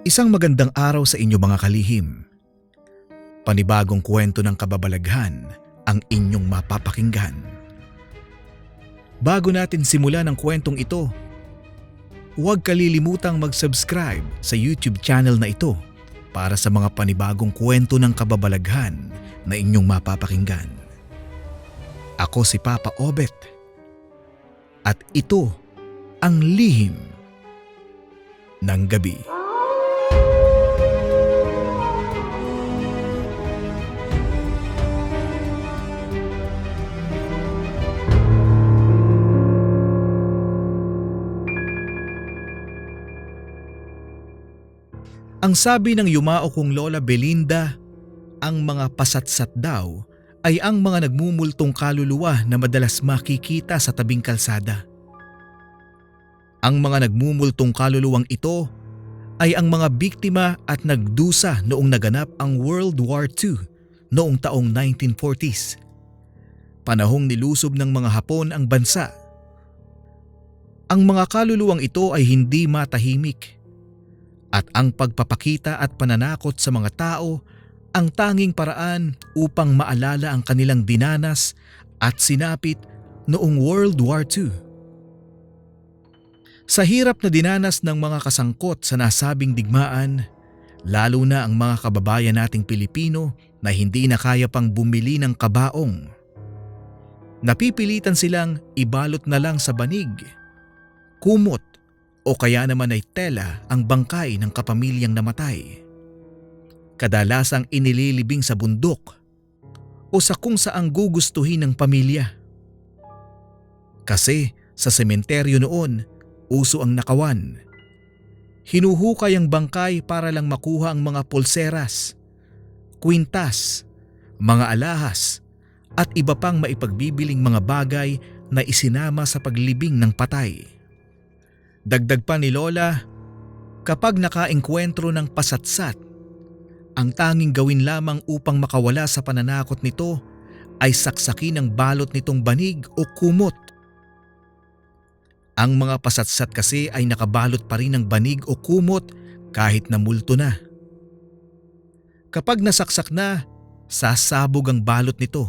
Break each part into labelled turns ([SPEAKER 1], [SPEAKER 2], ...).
[SPEAKER 1] Isang magandang araw sa inyo mga kalihim. Panibagong kwento ng kababalaghan ang inyong mapapakinggan. Bago natin simulan ang kwentong ito, huwag kalilimutang mag-subscribe sa YouTube channel na ito para sa mga panibagong kwento ng kababalaghan na inyong mapapakinggan. Ako si Papa Obet at ito ang Lihim ng Gabi. Ang sabi ng yumao kong Lola Belinda, ang mga pasatsat daw ay ang mga nagmumultong kaluluwa na madalas makikita sa tabing kalsada. Ang mga nagmumultong kaluluwang ito ay ang mga biktima at nagdusa noong naganap ang World War II noong taong 1940s. Panahong nilusob ng mga Hapon ang bansa. Ang mga kaluluwang ito ay hindi matahimik. At ang pagpapakita at pananakot sa mga tao ang tanging paraan upang maalala ang kanilang dinanas at sinapit noong World War II. Sa hirap na dinanas ng mga kasangkot sa nasabing digmaan, lalo na ang mga kababayan nating Pilipino na hindi na kaya pang bumili ng kabaong. Napipilitan silang ibalot na lang sa banig, kumot, o kaya naman ay tela ang bangkay ng kapamilyang namatay. Kadalasang inililibing sa bundok o sa kung saang gugustuhin ng pamilya. Kasi sa sementeryo noon, uso ang nakawan. Hinuhukay ang bangkay para lang makuha ang mga pulseras, kwintas, mga alahas at iba pang maipagbibiling mga bagay na isinama sa paglibing ng patay. Dagdag pa ni Lola, kapag nakaengkwentro ng pasatsat, ang tanging gawin lamang upang makawala sa pananakot nito ay saksakin ang balot nitong banig o kumot. Ang mga pasatsat kasi ay nakabalot pa rin ng banig o kumot kahit na multo na. Kapag nasaksak na, sasabog ang balot nito.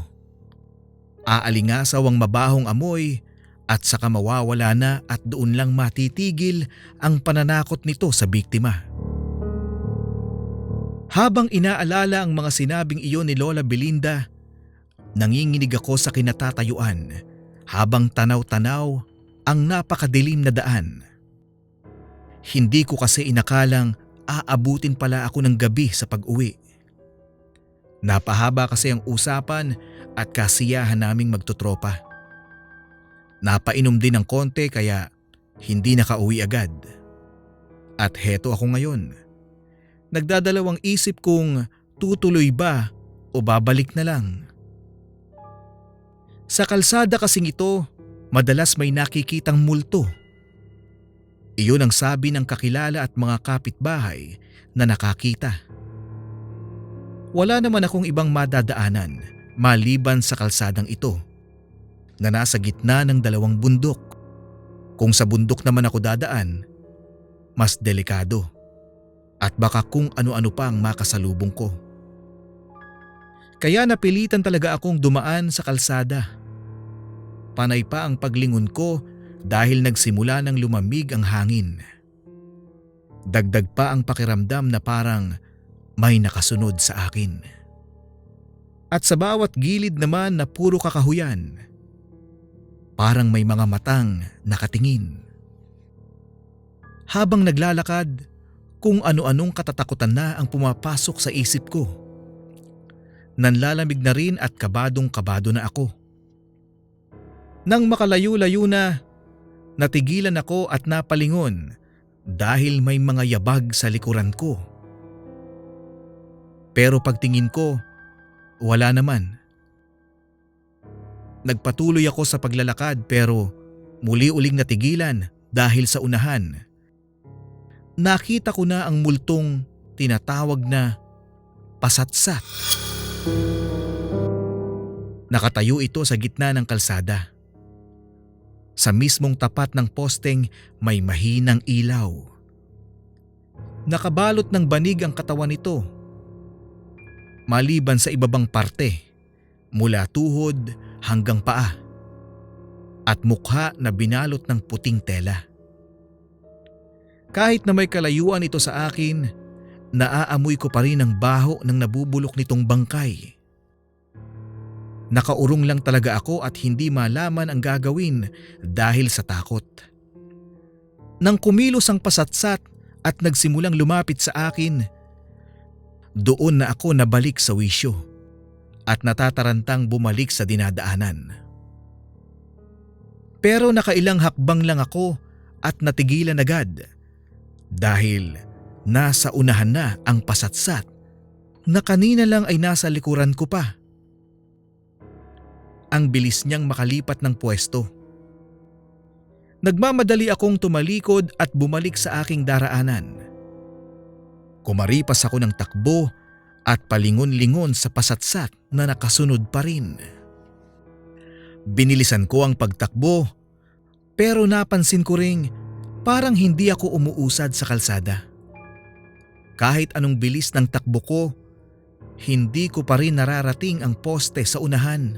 [SPEAKER 1] Aalingasaw ang mabahong amoy at saka mawawala na at doon lang matitigil ang pananakot nito sa biktima. Habang inaalala ang mga sinabing iyon ni Lola Belinda, nanginginig ako sa kinatatayuan habang tanaw-tanaw ang napakadilim na daan. Hindi ko kasi inakalang aabutin pala ako ng gabi sa pag-uwi. Napahaba kasi ang usapan at kasiyahan naming magtutropa. Napainom din ng konti kaya hindi nakauwi agad. At heto ako ngayon. Nagdadalawang isip kung tutuloy ba o babalik na lang. Sa kalsada kasing ito, madalas may nakikitang multo. Iyon ang sabi ng kakilala at mga kapitbahay na nakakita. Wala naman akong ibang madadaanan maliban sa kalsadang ito na nasa gitna ng dalawang bundok. Kung sa bundok naman ako dadaan, mas delikado at baka kung ano-ano pa ang makasalubong ko. Kaya napilitan talaga akong dumaan sa kalsada. Panay pa ang paglingon ko dahil nagsimula ng lumamig ang hangin. Dagdag pa ang pakiramdam na parang may nakasunod sa akin. At sa bawat gilid naman na puro kakahuyan, parang may mga matang nakatingin. Habang naglalakad, kung ano-anong katatakutan na ang pumapasok sa isip ko. Nanlalamig na rin at kabadong-kabado na ako. Nang makalayo-layo na, natigilan ako at napalingon dahil may mga yabag sa likuran ko. Pero pagtingin ko, wala naman. Nagpatuloy ako sa paglalakad pero muli uling natigilan dahil sa unahan. Nakita ko na ang multong tinatawag na pasatsat. Nakatayo ito sa gitna ng kalsada. Sa mismong tapat ng posteng may mahinang ilaw. Nakabalot ng banig ang katawan nito, maliban sa ibabang parte, mula tuhod hanggang paa, at mukha na binalot ng puting tela. Kahit na may kalayuan ito sa akin, naaamoy ko pa rin ang baho ng nabubulok nitong bangkay. Nakaurong lang talaga ako at hindi malaman ang gagawin dahil sa takot. Nang kumilos ang pasatsat at nagsimulang lumapit sa akin, doon na ako nabalik sa wisyo at natatarantang bumalik sa dinadaanan. Pero nakailang hakbang lang ako at natigilan agad dahil nasa unahan na ang pasatsat na kanina lang ay nasa likuran ko pa. Ang bilis niyang makalipat ng pwesto. Nagmamadali akong tumalikod at bumalik sa aking daraanan. Kumaripas ako ng takbo at palingon-lingon sa pasatsat na nakasunod pa rin. Binilisan ko ang pagtakbo pero napansin ko ring parang hindi ako umuusad sa kalsada. Kahit anong bilis ng takbo ko, hindi ko pa rin nararating ang poste sa unahan.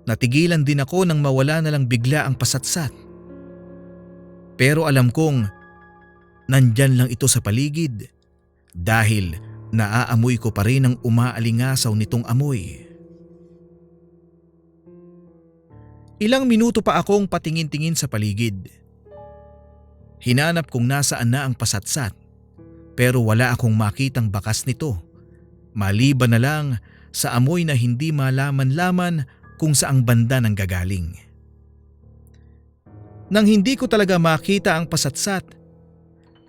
[SPEAKER 1] Natigilan din ako nang mawala na lang bigla ang pasatsat. Pero alam kong nandyan lang ito sa paligid dahil naaamoy ko pa rin ang umaalingasaw nitong amoy. Ilang minuto pa akong patingin-tingin sa paligid. Hinanap kung nasaan na ang pasatsat pero wala akong makitang bakas nito, maliban na lang sa amoy na hindi malaman-laman kung saang banda nang gagaling. Nang hindi ko talaga makita ang pasatsat,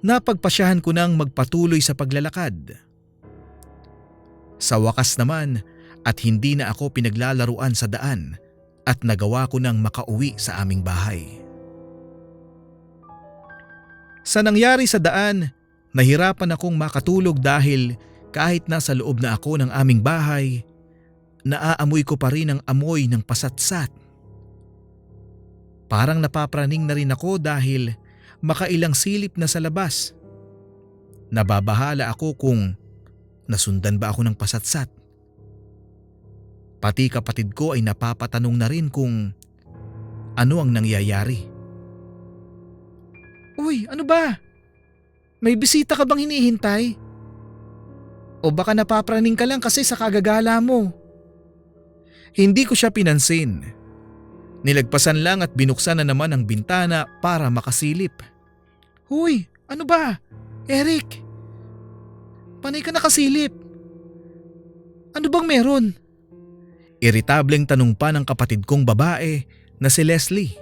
[SPEAKER 1] napagpasyahan ko nang magpatuloy sa paglalakad. Sa wakas naman at hindi na ako pinaglalaruan sa daan at nagawa ko nang makauwi sa aming bahay. Sa nangyari sa daan, nahirapan akong makatulog dahil kahit nasa loob na ako ng aming bahay, naaamoy ko pa rin ang amoy ng pasatsat. Parang napapraning na rin ako dahil makailang silip na sa labas. Nababahala ako kung nasundan ba ako ng pasatsat. Pati kapatid ko ay napapatanong na rin kung ano ang nangyayari. Uy, ano ba? May bisita ka bang hinihintay? O baka napapraning ka lang kasi sa kagagala mo? Hindi ko siya pinansin. Nilagpasan lang at binuksan na naman ang bintana para makasilip. Huy, ano ba? Eric! Panay ka nakasilip. Ano bang meron? Iritableng tanong pa ng kapatid kong babae na si Leslie.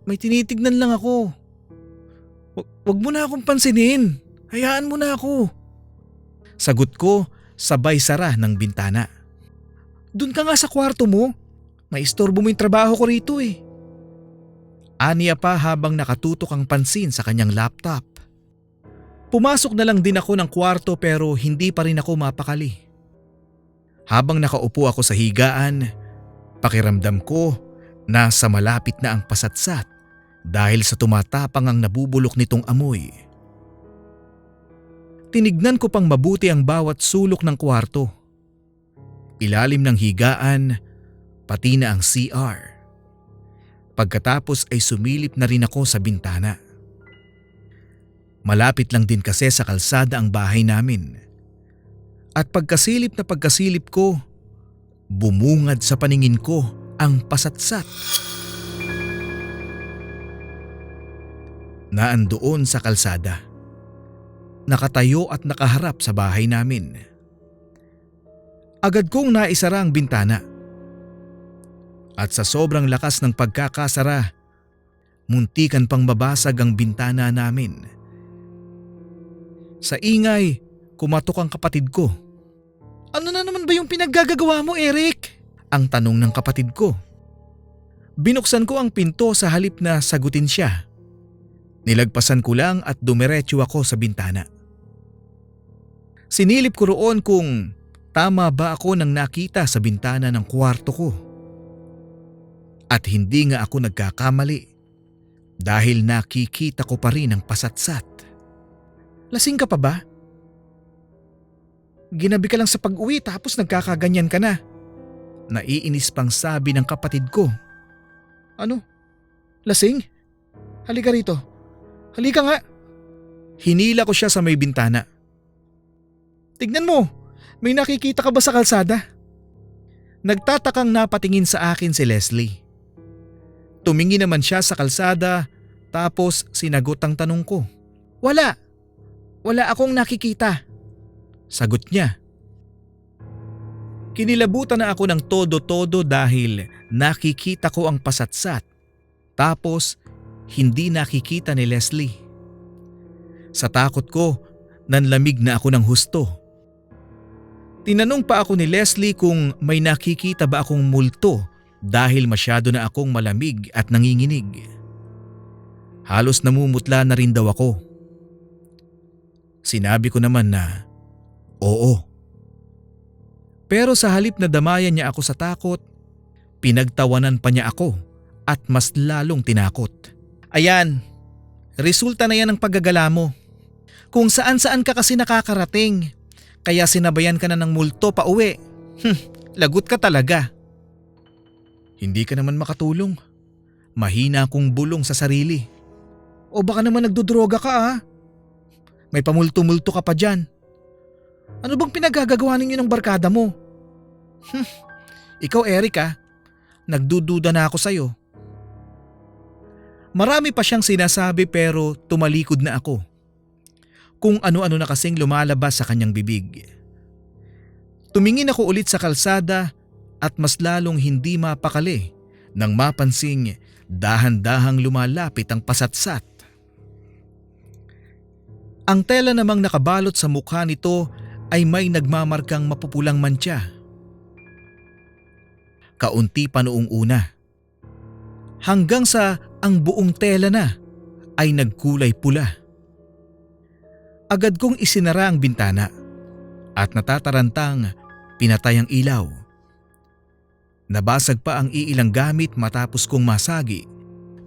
[SPEAKER 1] May tinitignan lang ako. Wag mo na akong pansinin. Hayaan mo na ako. Sagot ko sabay sara ng bintana. Doon ka nga sa kwarto mo. Maistorbo mo yung trabaho ko rito eh. Aniya pa habang nakatutok ang pansin sa kanyang laptop. Pumasok na lang din ako ng kwarto pero hindi pa rin ako mapakali. Habang nakaupo ako sa higaan, pakiramdam ko nasa malapit na ang pasatsat dahil sa tumatapang ang nabubulok nitong amoy. Tinignan ko pang mabuti ang bawat sulok ng kwarto. Ilalim ng higaan, pati na ang CR. Pagkatapos ay sumilip na rin ako sa bintana. Malapit lang din kasi sa kalsada ang bahay namin. At pagkasilip na pagkasilip ko, bumungad sa paningin ko ang pasatsat. Naandoon sa kalsada. Nakatayo at nakaharap sa bahay namin. Agad kong naisara ang bintana. At sa sobrang lakas ng pagkakasara, muntikan pang mabasag ang bintana namin. Sa ingay, kumatok ang kapatid ko. Ano na naman ba yung pinaggagawa mo, Eric? Ang tanong ng kapatid ko. Binuksan ko ang pinto sa halip na sagutin siya. Nilagpasan ko lang at dumiretso ako sa bintana. Sinilip ko roon kung tama ba ako nang nakita sa bintana ng kwarto ko. At hindi nga ako nagkakamali dahil nakikita ko pa rin ang pasatsat. Lasing ka pa ba? Ginabi ka lang sa pag-uwi tapos nagkakaganyan ka na. Naiinis pang sabi ng kapatid ko. Ano? Lasing? Halika rito. Halika nga. Hinila ko siya sa may bintana. Tignan mo, may nakikita ka ba sa kalsada? Nagtatakang napatingin sa akin si Leslie. Tumingin naman siya sa kalsada tapos sinagot ang tanong ko. Wala. Wala akong nakikita. Sagot niya. Kinilabutan na ako ng todo-todo dahil nakikita ko ang pasatsat. Tapos hindi nakikita ni Leslie. Sa takot ko, nanlamig na ako ng husto. Tinanong pa ako ni Leslie kung may nakikita ba akong multo dahil masyado na akong malamig at nanginginig. Halos namumutla na rin daw ako. Sinabi ko naman na oo. Pero sa halip na damayan niya ako sa takot, pinagtawanan pa niya ako at mas lalong tinakot. Ayan, resulta na yan ng paggagala mo. Kung saan-saan ka kasi nakakarating, kaya sinabayan ka na ng multo pa uwi. Lagot ka talaga. Hindi ka naman makatulong. Mahina akong bulong sa sarili. O baka naman nagdodroga ka ah. May pamulto-multo ka pa dyan. Ano bang pinagagagawa ninyo ng barkada mo? Ikaw Erica, nagdududa na ako sa'yo. Marami pa siyang sinasabi pero tumalikod na ako. Kung ano-ano na kasing lumalabas sa kanyang bibig. Tumingin ako ulit sa kalsada at mas lalong hindi mapakali nang mapansing dahan-dahang lumalapit ang pasatsat. Ang tela namang nakabalot sa mukha nito ay may nagmamarkang mapupulang mantsa. Kaunti pa noong una. Hanggang sa ang buong tela na ay nagkulay pula. Agad kong isinara ang bintana at natatarantang pinatay ang ilaw. Nabasag pa ang iilang gamit matapos kong masagi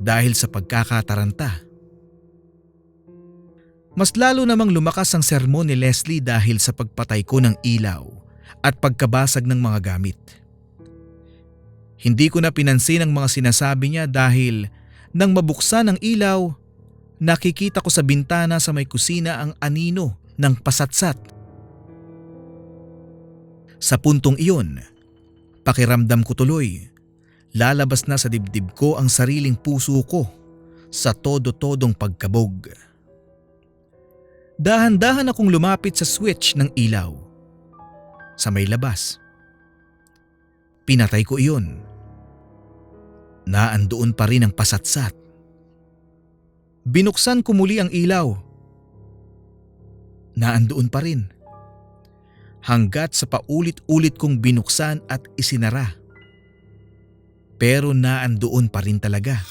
[SPEAKER 1] dahil sa pagkakataranta. Mas lalo namang lumakas ang sermon ni Leslie dahil sa pagpatay ko ng ilaw at pagkabasag ng mga gamit. Hindi ko na pinansin ang mga sinasabi niya dahil nang mabuksan ang ilaw, nakikita ko sa bintana sa may kusina ang anino ng pasatsat. Sa puntong iyon, pakiramdam ko tuloy, lalabas na sa dibdib ko ang sariling puso ko sa todo-todong pagkabog. Dahan-dahan akong lumapit sa switch ng ilaw. Sa may labas. Pinatay ko iyon. Naandoon pa rin ang pasatsat. Binuksan ko muli ang ilaw. Naandoon pa rin. Hanggat sa paulit-ulit kong binuksan at isinara. Pero naandoon pa rin talaga.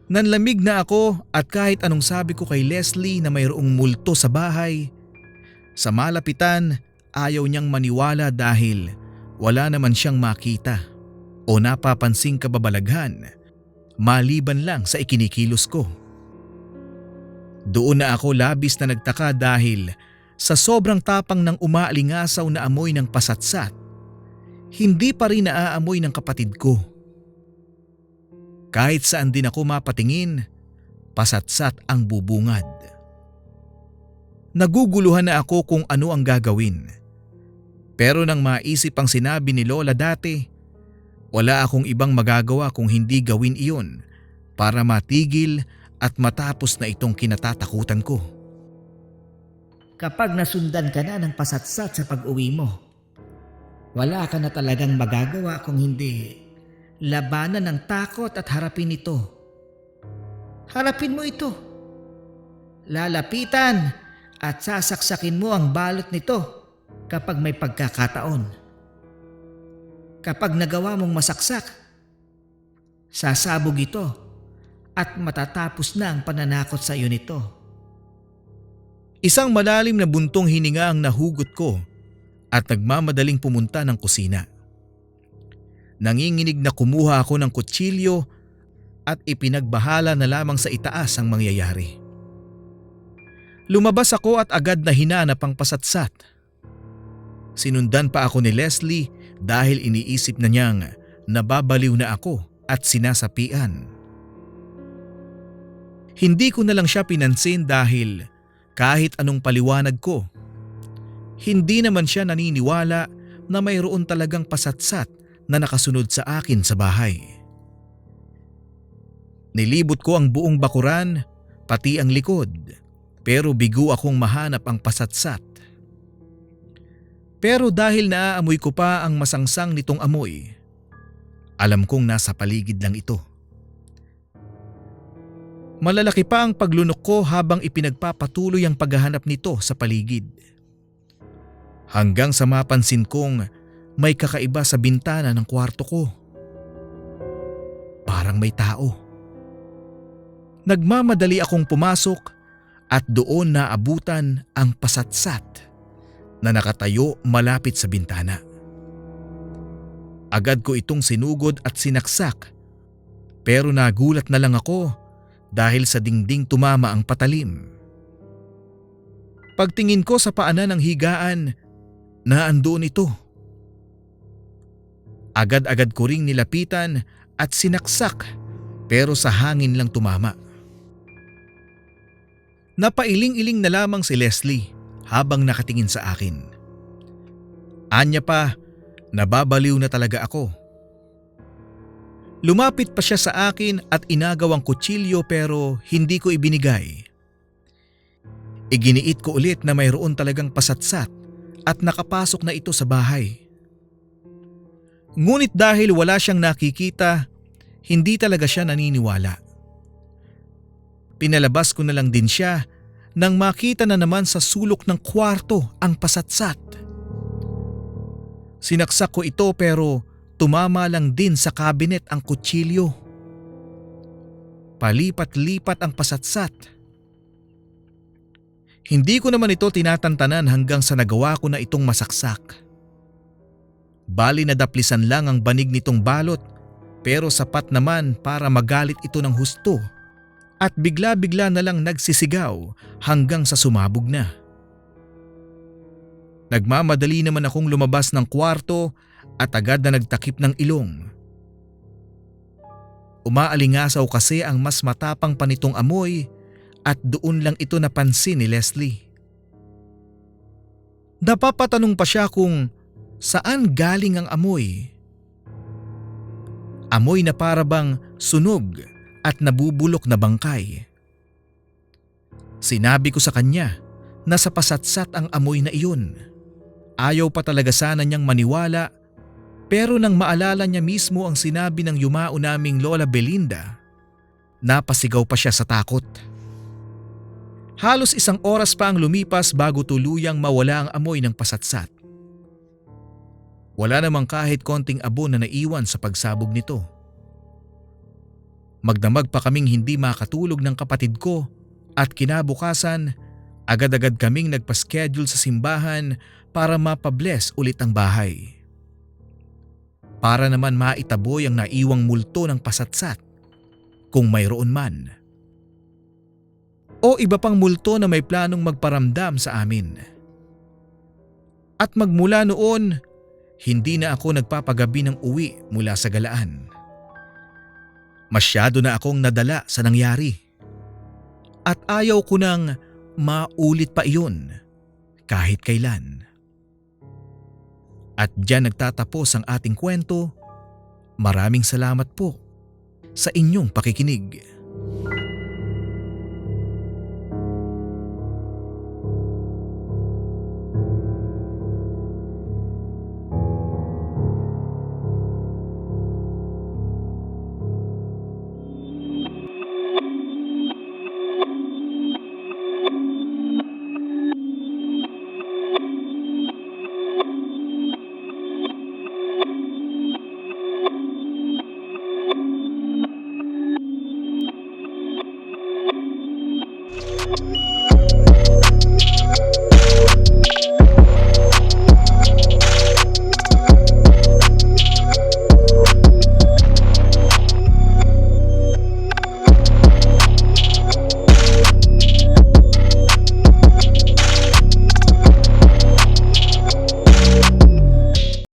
[SPEAKER 1] Nanlamig na ako at kahit anong sabi ko kay Leslie na mayroong multo sa bahay, sa malapitan ayaw niyang maniwala dahil wala naman siyang makita o napapansing kababalaghan maliban lang sa ikinikilos ko. Doon na ako labis na nagtaka dahil sa sobrang tapang ng umaalingasaw na amoy ng pasatsat, hindi pa rin naaamoy ng kapatid ko. Kahit saan din ako mapatingin, pasatsat ang bubungad. Naguguluhan na ako kung ano ang gagawin. Pero nang maisip ang sinabi ni Lola dati, wala akong ibang magagawa kung hindi gawin iyon para matigil at matapos na itong kinatatakutan ko.
[SPEAKER 2] Kapag nasundan ka na ng pasatsat sa pag-uwi mo, wala ka na talagang magagawa kung hindi labanan ng takot at harapin ito. Harapin mo ito. Lalapitan at sasaksakin mo ang balot nito kapag may pagkakataon. Kapag nagawa mong masaksak, sasabog ito at matatapos na ang pananakot sa iyo nito.
[SPEAKER 1] Isang malalim na buntong hininga ang nahugot ko at nagmamadaling pumunta ng kusina. Nanginginig na kumuha ako ng kutsilyo at ipinagbahala na lamang sa itaas ang mangyayari. Lumabas ako at agad na hinanap ang pasatsat. Sinundan pa ako ni Leslie dahil iniisip na niyang nababaliw na ako at sinasapian. Hindi ko na lang siya pinansin dahil kahit anong paliwanag ko, hindi naman siya naniniwala na mayroon talagang pasatsat na nakasunod sa akin sa bahay. Nilibot ko ang buong bakuran, pati ang likod, pero bigo akong mahanap ang pasatsat. Pero dahil naaamoy ko pa ang masangsang nitong amoy, alam kong nasa paligid lang ito. Malalaki pa ang paglunok ko habang ipinagpapatuloy ang paghahanap nito sa paligid. Hanggang sa mapansin kong may kakaiba sa bintana ng kwarto ko. Parang may tao. Nagmamadali akong pumasok at doon naabutan ang pasatsat na nakatayo malapit sa bintana. Agad ko itong sinugod at sinaksak, pero nagulat na lang ako dahil sa dingding tumama ang patalim. Pagtingin ko sa paanan ng higaan, naandoon ito. Agad-agad ko ring nilapitan at sinaksak, pero sa hangin lang tumama. Napailing-iling na lamang si Leslie habang nakatingin sa akin. Anya pa, nababaliw na talaga ako. Lumapit pa siya sa akin at inagaw ang kutsilyo pero hindi ko ibinigay. Iginiit ko ulit na mayroon talagang pasatsat at nakapasok na ito sa bahay. Ngunit dahil wala siyang nakikita, hindi talaga siya naniniwala. Pinalabas ko na lang din siya nang makita na naman sa sulok ng kwarto ang pasatsat. Sinaksak ko ito pero tumama lang din sa kabinet ang kutsilyo. Palipat-lipat ang pasatsat. Hindi ko naman ito tinatantanan hanggang sa nagawa ko na itong masaksak. Bali nadaplisan lang ang banig nitong balot pero sapat naman para magalit ito ng husto at bigla-bigla na lang nagsisigaw hanggang sa sumabog na. Nagmamadali naman akong lumabas ng kwarto at agad na nagtakip ng ilong. Umaalingasaw kasi ang mas matapang pa nitong amoy at doon lang ito napansin ni Leslie. Napapatanong pa siya kung saan galing ang amoy. Amoy na para bang sunog at nabubulok na bangkay. Sinabi ko sa kanya na sa pasatsat ang amoy na iyon. Ayaw pa talaga sana niyang maniwala. Pero nang maalala niya mismo ang sinabi ng yumao naming Lola Belinda, napasigaw pa siya sa takot. Halos 1 oras pa ang lumipas bago tuluyang mawala ang amoy ng pasatsat. Wala namang kahit konting abo na naiwan sa pagsabog nito. Magdamag pa kaming hindi makatulog ng kapatid ko at kinabukasan, agad-agad kaming nagpa-schedule sa simbahan para mapabless ulit ang bahay. Para naman maitaboy ang naiwang multo ng pasatsat kung mayroon man. O iba pang multo na may planong magparamdam sa amin. At magmula noon, hindi na ako nagpapagabi ng uwi mula sa galaan. Masyado na akong nadala sa nangyari. At ayaw ko nang maulit pa iyon kahit kailan. At diyan nagtatapos ang ating kwento. Maraming salamat po sa inyong pakikinig.